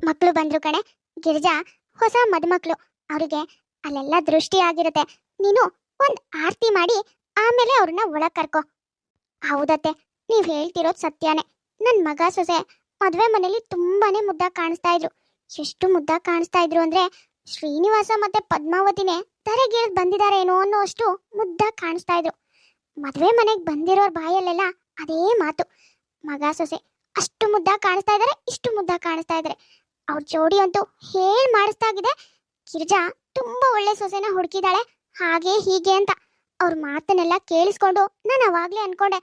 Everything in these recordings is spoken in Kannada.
ಮಕ್ಕಳು ಬಂದ್ರು ಕಣೆ. ಗಿರಿಜಾ ಹೊಸ ಮದುಮಕ್ಳು, ಅವರಿಗೆ ಅಲ್ಲೆಲ್ಲ ದೃಷ್ಟಿ ಆಗಿರುತ್ತೆ. ನೀನು ಒಂದ್ ಆರತಿ ಮಾಡಿ ಆಮೇಲೆ ಅವ್ರನ್ನ ಒಳಗ್ ಕರ್ಕೊ. ಹೌದತ್ತೆ, ನೀವ್ ಹೇಳ್ತಿರೋದ್ ಸತ್ಯಾನೇ. ನನ್ ಮಗ ಸೊಸೆ ಮದ್ವೆ ಮನೇಲಿ ತುಂಬಾನೇ ಮುದ್ದಾಗ್ ಕಾಣಿಸ್ತಾ ಇದ್ರು. ಎಷ್ಟು ಮುದ್ದಾಗ್ ಕಾಣಿಸ್ತಾ ಇದ್ರು ಅಂದ್ರೆ ಶ್ರೀನಿವಾಸ ಮತ್ತೆ ಪದ್ಮಾವತಿನೇ ತಲೆಗೇಳ್ ಬಂದಿದಾರೇನೋ ಅನ್ನೋ ಅಷ್ಟು ಮುದ್ದಾಗ್ ಕಾಣಿಸ್ತಾ ಇದ್ರು. ಮದ್ವೆ ಮನೆಗ್ ಬಂದಿರೋರ್ ಬಾಯಲ್ಲೆಲ್ಲ ಅದೇ ಮಾತು, ಮಗ ಸೊಸೆ ಅಷ್ಟು ಮುದ್ದಾಗ್ ಕಾಣಿಸ್ತಾ ಇದಾರೆ, ಇಷ್ಟು ಮುದ್ದಾಗ್ ಕಾಣಿಸ್ತಾ ಇದಾರೆ. ಅವ್ರ ಜೋಡಿ ಅಂತೂ ಹೇಳ್ ಮಾಡಿಸ್ತಾಗಿದೆ. ಗಿರಿಜಾ ತುಂಬಾ ಒಳ್ಳೆ ಸೊಸೆನ ಹುಡುಕಿದಾಳೆ, ಹಾಗೆ ಹೀಗೆ ಅಂತ. ಅವ್ರ ಮಾತನ್ನೆಲ್ಲ ಕೇಳಿಸ್ಕೊಂಡು ನಾನು ಅವಾಗ್ಲೇ ಅನ್ಕೊಂಡೆ,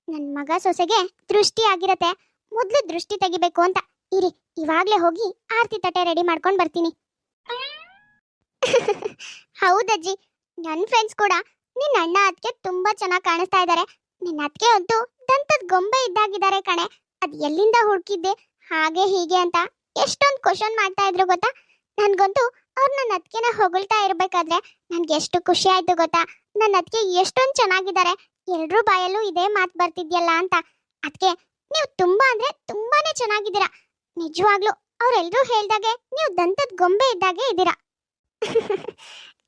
ನನ್ ಮಗ ಸೊಸೆಗೆ ದೃಷ್ಟಿ ಆಗಿರತ್ತೆ, ಮೊದ್ಲು ದೃಷ್ಟಿ ತೆಗಿಬೇಕು ಅಂತ. ಇರಿ, ಇವಾಗ್ಲೇ ಹೋಗಿ ಆರ್ತಿ ತಟ್ಟೆ ರೆಡಿ ಮಾಡ್ಕೊಂಡ್ ಬರ್ತೀನಿ. ಹೌದಜ್ಜಿ, ನನ್ ಫ್ರೆಂಡ್ಸ್ ಕೂಡ ನಿನ್ನ ಅಣ್ಣ ಅದಕ್ಕೆ ತುಂಬಾ ಚೆನ್ನಾಗಿ ಕಾಣಿಸ್ತಾ ಇದ್ದಾರೆ. ನಿನ್ನ ಅದಕ್ಕೆ ಅಂತೂ ದಂತದ ಗೊಂಬೆ ಇದ್ದಾಗಿದ್ದಾರೆ ಕಣೆ. ಅದ್ ಎಲ್ಲಿಂದ ಹುಡುಕಿದ್ದೆ ಹಾಗೆ ಹೀಗೆ ಅಂತ ಎಷ್ಟೊಂದು ಕ್ವಶನ್ ಮಾಡ್ತಾ ಇದ್ರು ಗೊತ್ತಾ. ನನ್ಗಂತೂ ಅವ್ರು ನನ್ನ ಅದಕ್ಕೆನ ಹೊಗಳ್ತಾ ಇರ್ಬೇಕಾದ್ರೆ ನನ್ಗೆ ಎಷ್ಟು ಖುಷಿ ಆಯ್ತು ಗೊತ್ತಾ. ನನ್ನ ಅದಕ್ಕೆ ಎಷ್ಟೊಂದು ಚೆನ್ನಾಗಿದ್ದಾರೆ, ಎಲ್ರೂ ಬಾಯಲ್ಲೂ ಇದೇ ಮಾತು ಬರ್ತಿದ್ಯಲ್ಲ ಅಂತ. ಅದಕ್ಕೆ ನೀವು ತುಂಬಾ ಅಂದ್ರೆ ತುಂಬಾನೇ ಚೆನ್ನಾಗಿದ್ದೀರಾ. ನಿಜವಾಗ್ಲೂ ಅವ್ರೆಲ್ರೂ ಹೇಳ್ದಾಗೆ ನೀವು ದಂತದ ಗೊಂಬೆ ಇದ್ದಾಗೆ ಇದ್ದೀರಾ.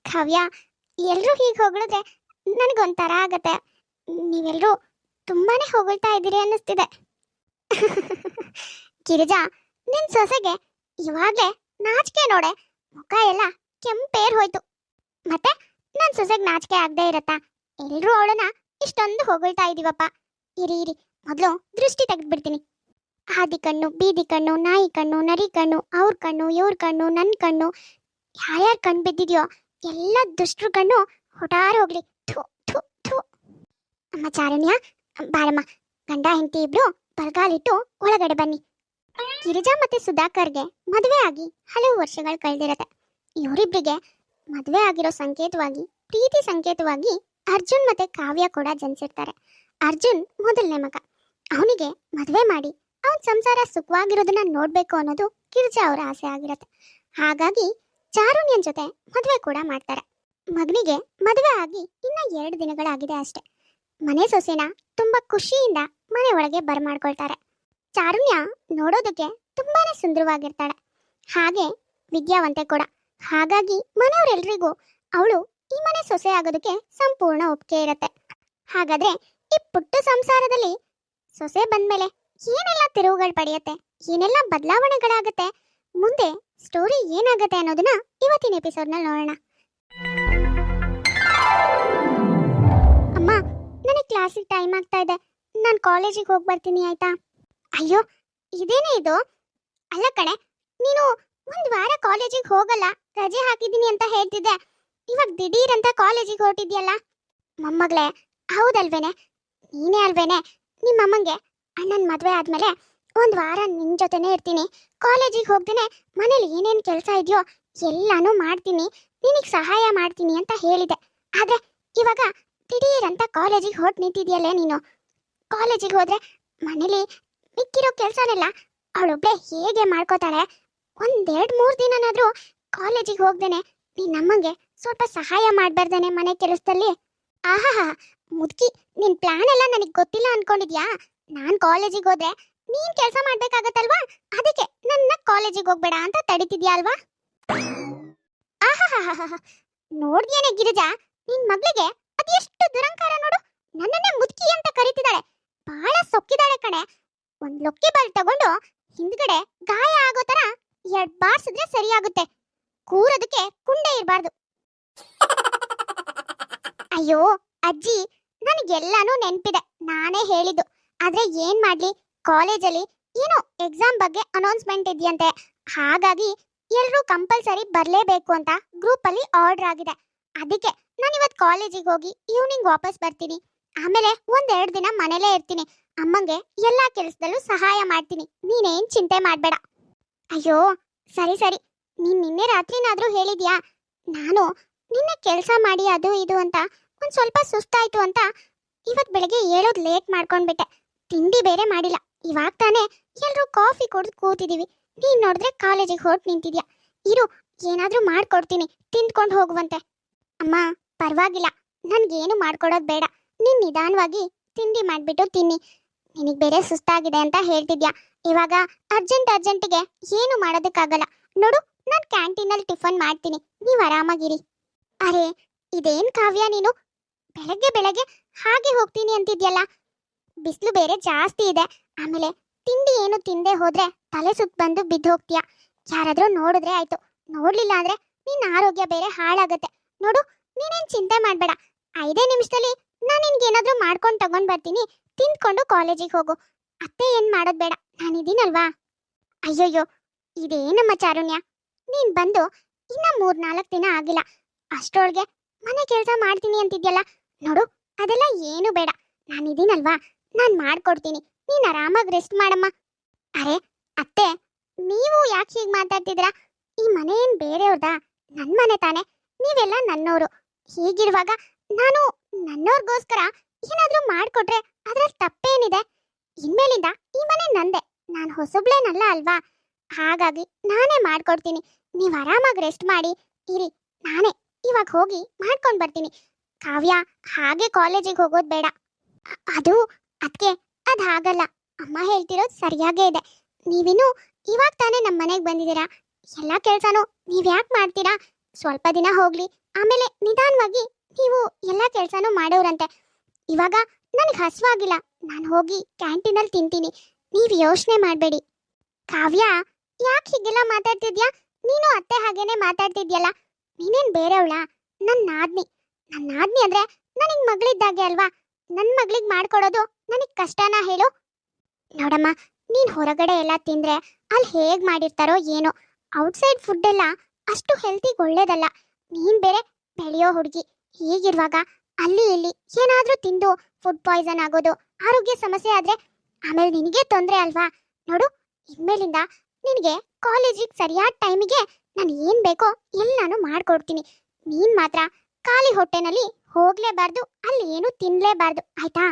ಕಾವ್ಯ, ಎಲ್ರೂ ಹೀಗೆ ಹೊಗಳಿದ್ರೆ ನನಗೊಂಥರ ಆಗತ್ತೆ. ನೀವೆಲ್ಲರೂ ತುಂಬಾನೇ ಹೊಗಳ್ತಾ ಇದ್ದೀರಿ ಅನ್ನಿಸ್ತಿದೆ. ಗಿರಿಜಾ, ನಿನ್ ಸೊಸೆಗೆ ಇವಾಗ್ಲೇ ನಾಚಿಕೆ ನೋಡೆ, ಮುಖ ಎಲ್ಲ ಕೆಂಪೇರ್ ಹೋಯ್ತು. ಮತ್ತೆ ನನ್ ಸೊಸೆಗೆ ನಾಚಿಕೆ ಆಗದೆ ಇರತ್ತಾ? ಎಲ್ರೂ ಅವಳನ್ನ ಇಷ್ಟೊಂದು ಹೊಗಳ್ತಾ ಇದೀವಪ್ಪ. ಇರಿ ಇರಿ, ಮೊದಲು ದೃಷ್ಟಿ ತೆಗೆದ್ಬಿಡ್ತೀನಿ. ಹಾದಿ ಕಣ್ಣು, ಬೀದಿ ಕಣ್ಣು, ನಾಯಿ ಕಣ್ಣು, ನರಿ ಕಣ್ಣು, ಅವ್ರ ಕಣ್ಣು, ಇವ್ರ ಕಣ್ಣು, ನನ್ನ ಕಣ್ಣು, ಯಾರ್ಯಾರು ಕಣ್ಣು ಬಿದ್ದಿದ್ಯೋ ಎಲ್ಲ ದುಷ್ಟ್ರ ಕಣ್ಣು ಹೊಟಾರ ಹೋಗ್ಲಿ. ಥು ಥು ಥು. ಅಮ್ಮ ಚಾರಣ್ಯ, ಬಾರಮ್ಮ, ಗಂಡ ಹೆಂಡತಿ ಇಬ್ರು ಬರಗಾಲಿಟ್ಟು ಒಳಗಡೆ ಬನ್ನಿ. ಗಿರಿಜಾ ಮತ್ತೆ ಸುಧಾಕರ್ಗೆ ಮದುವೆ ಆಗಿ ಹಲವು ವರ್ಷಗಳು ಕಳೆದಿರತ್ತೆ. ಇವರಿಬ್ಬರಿಗೆ ಮದುವೆ ಆಗಿರೋ ಸಂಕೇತವಾಗಿ, ಪ್ರೀತಿ ಸಂಕೇತವಾಗಿ ಅರ್ಜುನ್ ಮತ್ತೆ ಕಾವ್ಯ ಕೂಡ ಜನಿಸಿರ್ತಾರೆ. ಅರ್ಜುನ್ ಮೊದಲನೇ ಮಗ. ಅವನಿಗೆ ಮದುವೆ ಮಾಡಿ ಅವನ ಸಂಸಾರ ಸುಖವಾಗಿರೋದನ್ನ ನೋಡ್ಬೇಕು ಅನ್ನೋದು ಗಿರಿಜಾ ಅವರ ಆಸೆ ಆಗಿರತ್ತೆ. ಹಾಗಾಗಿ ಚಾರುಣ್ಯನ್ ಜೊತೆ ಮದುವೆ ಕೂಡ ಮಾಡ್ತಾರೆ. ಮಗನಿಗೆ ಮದುವೆ ಆಗಿ ಇನ್ನ 2 ದಿನಗಳಾಗಿದೆ ಅಷ್ಟೆ. ಮನೆ ಸೊಸೆನ ತುಂಬಾ ಖುಷಿಯಿಂದ ಮನೆ ಒಳಗೆ ಬರ್ಮಾಡ್ಕೊಳ್ತಾರೆ. ಚಾರುಣ್ಯ ನೋಡೋದಕ್ಕೆ ತುಂಬಾನೇ ಸುಂದರವಾಗಿರ್ತಾಳೆ, ಹಾಗೆ ವಿದ್ಯಾವಂತೆ ಕೂಡ. ಹಾಗಾಗಿ ಮನೆಯವರೆಲ್ರಿಗೂ ಅವಳು ಈ ಮನೆ ಸೊಸೆ ಆಗೋದಕ್ಕೆ ಸಂಪೂರ್ಣ ಒಪ್ಪಿಗೆ ಇರತ್ತೆ. ಹಾಗಾದ್ರೆ ಈ ಪುಟ್ಟ ಸಂಸಾರದಲ್ಲಿ ಸೊಸೆ ಬಂದ್ಮೇಲೆ ಏನೆಲ್ಲ ತಿರುವುಗಳು ಪಡೆಯತ್ತೆ, ಏನೆಲ್ಲ ಬದಲಾವಣೆಗಳಾಗತ್ತೆ, ಮುಂದೆ ಸ್ಟೋರಿ ಏನಾಗತ್ತೆ ಅನ್ನೋದನ್ನ ಇವತ್ತಿನ ಎಪಿಸೋಡ್ನಲ್ಲಿ ನೋಡೋಣ. ಅಮ್ಮ, ನನಗೆ ಕ್ಲಾಸಿಗೆ ಟೈಮ್ ಆಗ್ತಾ ಇದೆ, ನಾನು ಕಾಲೇಜಿಗೆ ಹೋಗಿ ಬರ್ತೀನಿ, ಆಯ್ತಾ? ಅಯ್ಯೋ, ಇದೇನೇ ಇದು? ಅಲ್ಲ ಕಣೆ, ನೀನು 1 ವಾರ ಕಾಲೇಜಿಗೆ ಹೋಗಲ್ಲ, ರಜೆ ಹಾಕಿದ್ದೀನಿ ಅಂತ ಹೇಳ್ತಿದ್ದೆ. ಇವಾಗ ದಿಢೀರ್ ಅಂತ ಕಾಲೇಜಿಗೆ ಹೊರಟಿದ್ಯಲ್ಲ? ಮೊಮ್ಮಗಳೇ, ಹೌದಲ್ವೇನೆ? ನೀನೇ ಅಲ್ವೇನೆ ನಿಮ್ಮಮ್ಮಂಗೆ ಅಣ್ಣನ ಮದುವೆ ಆದ್ಮೇಲೆ 1 ವಾರ ನಿನ್ನ ಜೊತೆನೇ ಇರ್ತೀನಿ, ಕಾಲೇಜಿಗೆ ಹೋಗ್ದೇನೆ ಮನೇಲಿ ಏನೇನು ಕೆಲಸ ಇದೆಯೋ ಎಲ್ಲಾನು ಮಾಡ್ತೀನಿ, ನಿನಗೆ ಸಹಾಯ ಮಾಡ್ತೀನಿ ಅಂತ ಹೇಳಿದೆ. ಆದ್ರೆ ಇವಾಗ ದಿಢೀರ್ ಅಂತ ಕಾಲೇಜಿಗೆ ಹೊರಟು ನಿಂತಿದ್ಯಲ್ಲೇ ನೀನು. ಕಾಲೇಜಿಗೆ ಹೋದ್ರೆ ಮನೇಲಿ ಮಿಕ್ಕಿರೋ ಕೆಲಸನೆಲ್ಲ ಅವಳೊಬ್ಳೆ ಹೇಗೆ ಮಾಡ್ಕೋತಾಳೆ? 1-2-3 ದಿನನಾದ್ರೂ ಕಾಲೇಜಿಗೆ ಹೋಗ್ದೇನೆ ನಿನ್ನಮ್ಮಂಗೆ ಸ್ವಲ್ಪ ಸಹಾಯ ಮಾಡ್ಬಾರ್ದೇನೆ ಮನೆ ಕೆಲಸದಲ್ಲಿ? ಆಹಾ ಮುದುಕಿ, ನಿನ್ ಪ್ಲಾನ್ ಎಲ್ಲ ನನಗೆ ಗೊತ್ತಿಲ್ಲ ಅನ್ಕೊಂಡಿದ್ಯಾ? ನಾನ್ ಕಾಲೇಜಿಗೆ ಹೋದ್ರೆ ನೀನ್ ಕೆಲಸ ಮಾಡ್ಬೇಕಾಗತ್ತಲ್ವಾ, ಅದಕ್ಕೆ ನನ್ನ ಕಾಲೇಜಿಗೆ ಹೋಗ್ಬೇಡ ಅಂತ ತಡಿತಿದ್ಯಾ ಅಲ್ವಾ? ಆಹಾ, ನೋಡ್ದೇನೆ ಗಿರಿಜಾ, ನಿನ್ ಮಗಳಿಗೆ ಅದೆಷ್ಟು ದುರಂಕಾರ ನೋಡು. ನನ್ನನ್ನೇ ಮುದುಕಿ ಅಂತ ಕರೀತಿದ್ದಾಳೆ, ಬಹಳ ಸೊಕ್ಕಿದಾಳೆ ಕಣೆ. 1 ಲೊಕ್ಕಿ ಬಾಲ್ ತಗೊಂಡು ಹಿಂದ್ಗಡೆ ಗಾಯ ಆಗೋ ತರ 2 ಬಾರ್ಸಿದ್ರೆ ಸರಿಯಾಗುತ್ತೆ. ಕೂರೋದಕ್ಕೆ ಕುಂಡೆ ಇರಬಾರ್ದು. ಅಯ್ಯೋ ಅಜ್ಜಿ, ನನಗೆಲ್ಲಾನು ನೆನಪಿದೆ, ನಾನೇ ಹೇಳಿದ್ದು. ಆದ್ರೆ ಏನ್ ಮಾಡ್ಲಿ, ಕಾಲೇಜಲ್ಲಿ ಏನೋ ಎಕ್ಸಾಮ್ ಬಗ್ಗೆ ಅನೌನ್ಸ್ಮೆಂಟ್ ಇದೆಯಂತೆ, ಹಾಗಾಗಿ ಎಲ್ಲರೂ ಕಂಪಲ್ಸರಿ ಬರಲೇಬೇಕು ಅಂತ ಗ್ರೂಪಲ್ಲಿ ಆರ್ಡರ್ ಆಗಿದೆ. ಅದಕ್ಕೆ ನಾನು ಇವತ್ತು ಕಾಲೇಜಿಗೆ ಹೋಗಿ ಈವ್ನಿಂಗ್ ವಾಪಸ್ ಬರ್ತೀನಿ. ಆಮೇಲೆ 1-2 ದಿನ ಮನೇಲೇ ಇರ್ತೀನಿ. ಅಮ್ಮಂಗೆ ಎಲ್ಲಾ ಕೆಲಸದಲ್ಲೂ ಸಹಾಯ ಮಾಡ್ತೀನಿ, ನೀನೇನ್ ಚಿಂತೆ ಮಾಡಬೇಡ. ಅಯ್ಯೋ ಸರಿ ಸರಿ, ನೀನ್ ನಿನ್ನೆ ರಾತ್ರಿನಾದ್ರೂ ಹೇಳಿದ್ಯಾ? ನಾನು ನಿನ್ನೆ ಕೆಲಸ ಮಾಡಿ ಅದು ಇದು ಅಂತ ಒಂದ್ ಸ್ವಲ್ಪ ಸುಸ್ತಾಯ್ತು ಅಂತ ಇವತ್ ಬೆಳಗ್ಗೆ ಹೇಳೋದು ಲೇಟ್ ಮಾಡ್ಕೊಂಡ್ಬಿಟ್ಟೆ. ತಿಂಡಿ ಬೇರೆ ಮಾಡಿಲ್ಲ. ಇವಾಗ ತಾನೇ ಎಲ್ರೂ ಕಾಫಿ ಕುಡಿದು ಕೂತಿದೀವಿ, ನೀನ್ ನೋಡಿದ್ರೆ ಕಾಲೇಜಿಗೆ ಹೊರಟು ನಿಂತಿದ್ಯಾ. ಇರು, ಏನಾದ್ರೂ ಮಾಡ್ಕೊಡ್ತೀನಿ, ತಿಂದ್ಕೊಂಡು ಹೋಗುವಂತೆ. ಅಮ್ಮ ಪರವಾಗಿಲ್ಲ, ನನ್ಗೇನು ಮಾಡ್ಕೊಡೋದು ಬೇಡ, ನೀನ್ ನಿಧಾನವಾಗಿ ತಿಂಡಿ ಮಾಡ್ಬಿಟ್ಟು ತಿನ್ನಿ. ನಿನಗೆ ಬೇರೆ ಸುಸ್ತಾಗಿದೆ ಅಂತ ಹೇಳ್ತಿದ್ಯಾ. ಇವಾಗ ಅರ್ಜೆಂಟಿಗೆ ಏನು ಮಾಡೋದಕ್ಕಾಗಲ್ಲ. ನೋಡು, ನಾನು ಕ್ಯಾಂಟೀನಲ್ಲಿ ಟಿಫನ್ ಮಾಡ್ತೀನಿ, ನೀವು ಆರಾಮಾಗಿರಿ. ಅರೆ, ಇದೇನ್ ಕಾವ್ಯ ನೀನು ಬೆಳಗ್ಗೆ ಹಾಗೆ ಹೋಗ್ತೀನಿ ಅಂತಿದ್ಯಲ್ಲ. ಬಿಸಿಲು ಬೇರೆ ಜಾಸ್ತಿ ಇದೆ. ಆಮೇಲೆ ತಿಂಡಿ ಏನು ತಿಂದೆ ಹೋದ್ರೆ ತಲೆ ಸುತ್ತ ಬಂದು ಬಿದ್ದು ಹೋಗ್ತೀಯ. ಯಾರಾದ್ರೂ ನೋಡಿದ್ರೆ ಆಯ್ತು, ನೋಡ್ಲಿಲ್ಲ ಅಂದ್ರೆ ನಿನ್ನ ಆರೋಗ್ಯ ಬೇರೆ ಹಾಳಾಗತ್ತೆ. ನೋಡು, ನೀನೇನ್ ಚಿಂತೆ ಮಾಡ್ಬೇಡ. 5 ನಿಮಿಷದಲ್ಲಿ ನಾನು ನಿನ್ಗೇನಾದ್ರೂ ಮಾಡ್ಕೊಂಡು ತಗೊಂಡ್ ಬರ್ತೀನಿ. ತಿಂದ್ಕೊಂಡು ಕಾಲೇಜಿಗೆ ಹೋಗು. ಅತ್ತೆ ಏನ್ ಮಾಡೋದ್ ಬೇಡ, ನಾನಿದ್ದೀನಲ್ವಾ. ಅಯ್ಯೋಯ್ಯೋ, ಇದೇನಮ್ಮ ಚಾರುಣ್ಯ, ನೀನ್ ಬಂದು ಇನ್ನ 3-4 ದಿನ ಆಗಿಲ್ಲ. ಅಷ್ಟರೊಳಗೆ ಮನೆ ಕೆಲಸ ಮಾಡ್ತೀನಿ ಅಂತಿದ್ಯಲ್ಲ. ನೋಡು, ಅದೆಲ್ಲ ಏನು ಬೇಡ, ನಾನಿದ್ದೀನಲ್ವಾ, ನಾನು ಮಾಡ್ಕೊಡ್ತೀನಿ. ನೀನ್ ಆರಾಮಾಗಿ ರೆಸ್ಟ್ ಮಾಡಮ್ಮ. ಅರೆ ಅತ್ತೆ, ನೀವು ಯಾಕೆ ಹೀಗೆ ಮಾತಾಡ್ತಿದ್ದೀರಾ? ಈ ಮನೆ ಏನ್ ಬೇರೆಯವ್ರದಾ? ನನ್ನ ಮನೆ ತಾನೆ, ನೀವೆಲ್ಲ ನನ್ನೋರು. ಹೀಗಿರುವಾಗ ನಾನು ನನ್ನೋರ್ಗೋಸ್ಕರ ಏನಾದ್ರೂ ಮಾಡ್ಕೊಟ್ರೆ ಅದ್ರಲ್ಲಿ ತಪ್ಪೇನಿದೆ? ಇನ್ಮೇಲಿಂದ ಈ ಮನೆ ನಂದೆ, ನಾನು ಹೊಸಬ್ಳೇನಲ್ಲ ಅಲ್ವಾ. ಹಾಗಾಗಿ ನಾನೇ ಮಾಡ್ಕೊಡ್ತೀನಿ. ನೀವು ಆರಾಮಾಗಿ ರೆಸ್ಟ್ ಮಾಡಿ ಇರಿ. ನಾನೇ ಇವಾಗ ಹೋಗಿ ಮಾಡ್ಕೊಂಡು ಬರ್ತೀನಿ. ಕಾವ್ಯ, ಹಾಗೆ ಕಾಲೇಜಿಗೆ ಹೋಗೋದು ಬೇಡ. ಅದು ಅದಕ್ಕೆ ಅದು ಹಾಗಲ್ಲ. ಅಮ್ಮ ಹೇಳ್ತಿರೋದು ಸರಿಯಾಗೇ ಇದೆ. ನೀವಿನ್ನು ಇವಾಗ ತಾನೇ ನಮ್ಮ ಮನೆಗೆ ಬಂದಿದ್ದೀರಾ. ಎಲ್ಲ ಕೆಲಸನೂ ನೀವು ಯಾಕೆ ಮಾಡ್ತೀರಾ? ಸ್ವಲ್ಪ ದಿನ ಹೋಗ್ಲಿ, ಆಮೇಲೆ ನಿಧಾನವಾಗಿ ನೀವು ಎಲ್ಲ ಕೆಲಸನೂ ಮಾಡೋರಂತೆ. ಇವಾಗ ನನಗೆ ಹಸುವಾಗಿಲ್ಲ, ನಾನು ಹೋಗಿ ಕ್ಯಾಂಟೀನಲ್ಲಿ ತಿಂತೀನಿ. ನೀವು ಯೋಚನೆ ಮಾಡಬೇಡಿ. ಕಾವ್ಯ, ಯಾಕೆ ಹೀಗೆಲ್ಲ ಮಾತಾಡ್ತಿದ್ಯಾ? ನೀನು ಅತ್ತೆ ಹಾಗೇನೆ ಮಾತಾಡ್ತಿದ್ಯಲ್ಲ. ನೀನೇನು ಬೇರೆಯವಳ? ನನ್ನ ನಾದ್ನಿ ಅಂದ್ರೆ ನನಗೆ ಮಗಳಿದ್ದಾಗೆ ಅಲ್ವಾ. ನನ್ನ ಮಗಳಿಗೆ ಮಾಡ್ಕೊಡೋದು ನನಗೆ ಕಷ್ಟನಾ ಹೇಳು? ನೋಡಮ್ಮ, ನೀನು ಹೊರಗಡೆ ಎಲ್ಲ ತಿಂದ್ರೆ ಅಲ್ಲಿ ಹೇಗೆ ಮಾಡಿರ್ತಾರೋ ಏನೋ. ಔಟ್ಸೈಡ್ ಫುಡ್ ಎಲ್ಲ ಅಷ್ಟು ಹೆಲ್ತಿಗೆ ಒಳ್ಳೇದಲ್ಲ. ನೀನು ಬೇರೆ ಬೆಳೆಯೋ ಹುಡುಗಿ. ಹೀಗಿರುವಾಗ ಅಲ್ಲಿ ಇಲ್ಲಿ ಏನಾದರೂ ತಿಂದು ಫುಡ್ ಪಾಯ್ಸನ್ ಆಗೋದು, ಆರೋಗ್ಯ ಸಮಸ್ಯೆ ಆದರೆ ಆಮೇಲೆ ನಿನಗೆ ತೊಂದರೆ ಅಲ್ವಾ. ನೋಡು, ಇನ್ಮೇಲಿಂದ ನಿನಗೆ ಕಾಲೇಜಿಗೆ ಸರಿಯಾದ ಟೈಮಿಗೆ ನಾನು ಏನು ಬೇಕೋ ಎಲ್ಲಾನು ಮಾಡ್ಕೊಡ್ತೀನಿ. ನೀನು ಮಾತ್ರ ಖಾಲಿ ಹೊಟ್ಟೆನಲ್ಲಿ ಹೋಗಲೇಬಾರ್ದು, ಅಲ್ಲಿ ಏನು ತಿನ್ನಲೇಬಾರ್ದು, ಆಯ್ತಾ?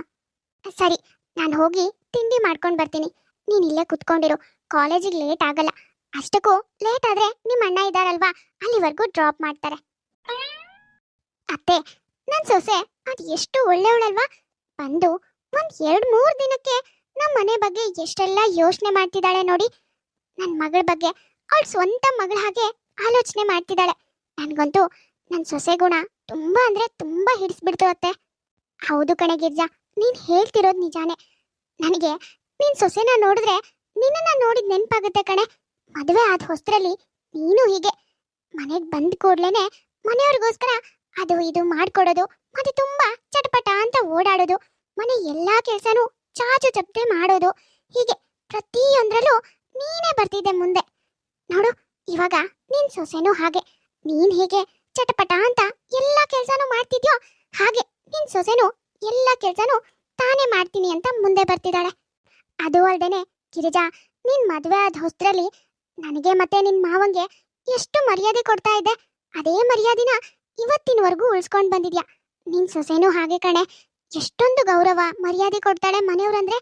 ಸರಿ, ನಾನು ಹೋಗಿ ತಿಂಡಿ ಮಾಡ್ಕೊಂಡು ಬರ್ತೀನಿ. ನೀನು ಇಲ್ಲೇ ಕುತ್ಕೊಂಡಿರು, ಕಾಲೇಜಿಗೆ ಲೇಟ್ ಆಗಲ್ಲ. ಅಷ್ಟಕ್ಕೂ ಲೇಟ್ ಆದರೆ ನಿಮ್ಮ ಅಣ್ಣ ಇದ್ದಾರಲ್ವಾ, ಅಲ್ಲಿವರೆಗೂ ಡ್ರಾಪ್ ಮಾಡ್ತಾರೆ. ಅತ್ತೆ, ನನ್ನ ಸೊಸೆ ಅದು ಎಷ್ಟು ಒಳ್ಳೆಯವಳಲ್ವಾ. ಬಂದು ಒಂದು 2-3 ದಿನಕ್ಕೆ ನಮ್ಮ ಮನೆ ಬಗ್ಗೆ ಎಷ್ಟೆಲ್ಲ ಯೋಚನೆ ಮಾಡ್ತಿದ್ದಾಳೆ ನೋಡಿ. ನನ್ನ ಮಗಳ ಬಗ್ಗೆ ಅವಳ ಸ್ವಂತ ಮಗಳ ಹಾಗೆ ಆಲೋಚನೆ ಮಾಡ್ತಿದ್ದಾಳೆ. ನನಗಂತೂ ನನ್ನ ಸೊಸೆ ಗುಣ ತುಂಬಾ ಅಂದ್ರೆ ತುಂಬಾ ಹಿಡಿಸ್ಬಿಡ್ತು ಅತ್ತೆ. ಹೌದು ಕಣೆ ಗಿರ್ಜಾ, ನೀನು ಹೇಳ್ತಿರೋದು ನಿಜಾನೇ. ನನಗೆ ನಿನ್ನ ಸೊಸೆನ ನೋಡಿದ್ರೆ ನಿನ್ನನ್ನು ನೋಡಿದ ನೆನಪಾಗುತ್ತೆ ಕಣೆ. ಮದುವೆ ಆದ ಹೊಸರಲ್ಲಿ ನೀನು ಹೀಗೆ ಮನೆಗೆ ಬಂದ ಕೂಡ್ಲೇನೆ ಮನೆಯವ್ರಿಗೋಸ್ಕರ ಅದು ಇದು ಮಾಡ್ಕೊಡೋದು, ಮತ್ತೆ ತುಂಬಾ ಚಟಪಟ ಅಂತ ಓಡಾಡೋದು, ಮನೆ ಎಲ್ಲಾ ಕೆಲಸನೂ ಚಾಚು ಚಪ್ಪಟೆ ಮಾಡೋದು, ಹೀಗೆ ಪ್ರತಿಯೊಂದರಲ್ಲೂ ನೀನೇ ಬರ್ತಿದ್ದೆ ಮುಂದೆ. ನೋಡು, ಇವಾಗ ನಿನ್ ಸೊಸೆನೂ ಹಾಗೆ. ನೀನ್ ಹೇಗೆ ಚಟಪಟ ಅಂತ ಎಲ್ಲಾ ಕೆಲಸನೂ ಮಾಡ್ತಿದ್ಯೋ ಹಾಗೆ ನಿನ್ ಸೊಸೆನೂ ಎಲ್ಲಾ ಕೆಲಸನೂ ತಾನೇ ಮಾಡ್ತೀನಿ ಅಂತ ಮುಂದೆ ಬರ್ತಿದ್ದಾಳೆ. ಅದು ಅಲ್ದೇನೆ ಗಿರಿಜಾ, ನಿನ್ ಮದುವೆ ಆದ ಹೊಸರಲ್ಲಿ ನನಗೆ ಮತ್ತೆ ನಿನ್ ಮಾವಂಗೆ ಎಷ್ಟು ಮರ್ಯಾದೆ ಕೊಡ್ತಾ ಇದ್ದೆ, ಅದೇ ಮರ್ಯಾದಿನ ಇವತ್ತಿನವರೆಗೂ ಉಳಿಸ್ಕೊಂಡು ಬಂದಿದ್ಯಾ. ನಿನ್ ಸೊಸೆನೂ ಹಾಗೆ ಕಣೆ. ಎಷ್ಟೊಂದು ಗೌರವ ಮರ್ಯಾದೆ ಕೊಡ್ತಾಳೆ ಮನೆಯವ್ರಂದ್ರೆ.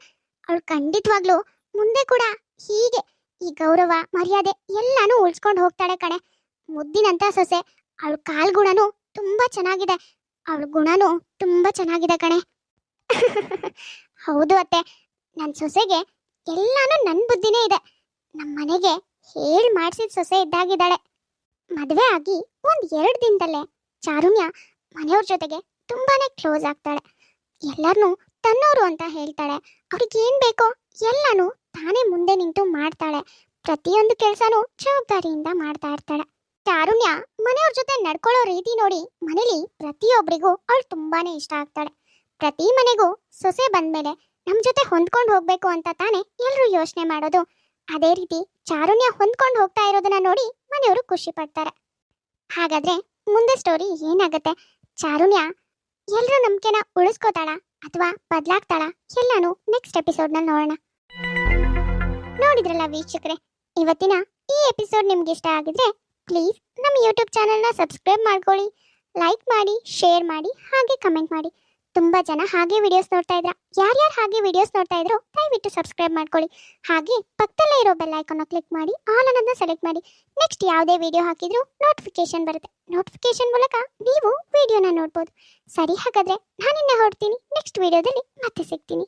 ಅವಳು ಖಂಡಿತವಾಗ್ಲೂ ಮುಂದೆ ಕೂಡ ಹೀಗೆ ಈ ಗೌರವ ಮರ್ಯಾದೆ ಎಲ್ಲಾನು ಉಳಿಸ್ಕೊಂಡು ಹೋಗ್ತಾಳೆ ಕಣೆ. ಮುದ್ದಿನಂತ ಸೊಸೆ. ಅವಳ ಕಾಲ್ಗುಣನೂ ತುಂಬಾ ಚೆನ್ನಾಗಿದೆ, ಅವಳ ಗುಣನೂ ತುಂಬಾ ಚೆನ್ನಾಗಿದೆ ಕಣೆ. ಹೌದು ಅತ್ತೆ, ನನ್ನ ಸೊಸೆಗೆ ಎಲ್ಲಾನು ನನ್ನ ಬುದ್ಧಿನೇ ಇದೆ. ನಮ್ಮ ಮನೆಗೆ ಹೇಳಿ ಮಾಡಿಸಿದ ಸೊಸೆ ಇದ್ದಾಗಿದ್ದಾಳೆ. ಮದುವೆ ಆಗಿ 1-2 ದಿನದಲ್ಲೇ ಚಾರುಣ್ಯ ಮನೆಯವ್ರ ಜೊತೆಗೆ ತುಂಬಾನೇ ಕ್ಲೋಸ್ ಆಗ್ತಾಳೆ. ಎಲ್ಲರನ್ನೂ ತನ್ನೋರು ಅಂತ ಹೇಳ್ತಾಳೆ. ಅವ್ರಿಗೆ ಏನ್ ಬೇಕೋ ಎಲ್ಲಾನು ತಾನೇ ಮುಂದೆ ನಿಂತು ಮಾಡ್ತಾಳೆ. ಪ್ರತಿಯೊಂದು ಕೆಲಸನೂ ಜವಾಬ್ದಾರಿಯಿಂದ ಮಾಡ್ತಾ ಇರ್ತಾಳೆ. ಚಾರುಣ್ಯ ಮನೆಯವ್ರ ಜೊತೆ ನಡ್ಕೊಳ್ಳೋ ರೀತಿ ನೋಡಿ ಮನೇಲಿ ಪ್ರತಿಯೊಬ್ಬರಿಗೂ ಅವಳು ತುಂಬಾನೇ ಇಷ್ಟ ಆಗ್ತಾಳೆ. ಪ್ರತಿ ಮನೆಗೂ ಸೊಸೆ ಬಂದ್ಮೇಲೆ ನಮ್ ಜೊತೆ ಹೊಂದ್ಕೊಂಡು ಹೋಗ್ಬೇಕು ಅಂತ ತಾನೇ ಎಲ್ಲರೂ ಯೋಚನೆ ಮಾಡೋದು. ಅದೇ ರೀತಿ ಚಾರುಣ್ಯ ಹೊಂದ್ಕೊಂಡು ಹೋಗ್ತಾ ಇರೋದನ್ನ ನೋಡಿ ಮನೆಯವರು ಖುಷಿ ಪಡ್ತಾರೆ. ಹಾಗಾದ್ರೆ ಮುಂದೆ ಸ್ಟೋರಿ ಏನಾಗತ್ತೆ? ಚಾರುಣ್ಯ ಎಲ್ಲರೂ ನಂಬಿಕೆನ ಉಳಿಸ್ಕೋತಾಳ ಅಥವಾ ಬದಲಾಗ್ತಾಳ? ಎಲ್ಲಾನು ನೆಕ್ಸ್ಟ್ ಎಪಿಸೋಡ್ನಲ್ಲಿ ನೋಡೋಣ. ನೋಡಿದ್ರಲ್ಲ ವೀಕ್ಷಕರೇ, ಇವತ್ತಿನ ಈ ಎಪಿಸೋಡ್ ನಿಮ್ಗೆ ಇಷ್ಟ ಆಗಿದ್ರೆ ಪ್ಲೀಸ್ ನಮ್ಮ ಯೂಟ್ಯೂಬ್ ಚಾನಲ್ನ ಸಬ್ಸ್ಕ್ರೈಬ್ ಮಾಡ್ಕೊಳ್ಳಿ, ಲೈಕ್ ಮಾಡಿ, ಶೇರ್ ಮಾಡಿ, ಹಾಗೆ ಕಮೆಂಟ್ ಮಾಡಿ. ತುಂಬಾ ಜನ ಹಾಗೆ ವಿಡಿಯೋಸ್ ನೋಡ್ತಾ ಇದ್ರ. ಯಾರ್ಯಾರು ಹಾಗೆ ವಿಡಿಯೋಸ್ ನೋಡ್ತಾ ಇದ್ರು ದಯವಿಟ್ಟು ಸಬ್ಸ್ಕ್ರೈಬ್ ಮಾಡ್ಕೊಳ್ಳಿ. ಹಾಗೆ ಪಕ್ಕದಲ್ಲೇ ಇರೋ ಬೆಲ್ ಐಕಾನ್ನ ಕ್ಲಿಕ್ ಮಾಡಿ ಆಲ್ ಅನ್ನೋದನ್ನ ಸೆಲೆಕ್ಟ್ ಮಾಡಿ. ನೆಕ್ಸ್ಟ್ ಯಾವುದೇ ವಿಡಿಯೋ ಹಾಕಿದ್ರು ನೋಟಿಫಿಕೇಶನ್ ಬರುತ್ತೆ. ನೋಟಿಫಿಕೇಶನ್ ಮೂಲಕ ನೀವು ವಿಡಿಯೋನ ನೋಡ್ಬೋದು. ಸರಿ, ಹಾಗಾದ್ರೆ ನಾನಿನ್ನ ಹೊರಡ್ತೀನಿ. ನೆಕ್ಸ್ಟ್ ವಿಡಿಯೋದಲ್ಲಿ ಮತ್ತೆ ಸಿಗ್ತೀನಿ.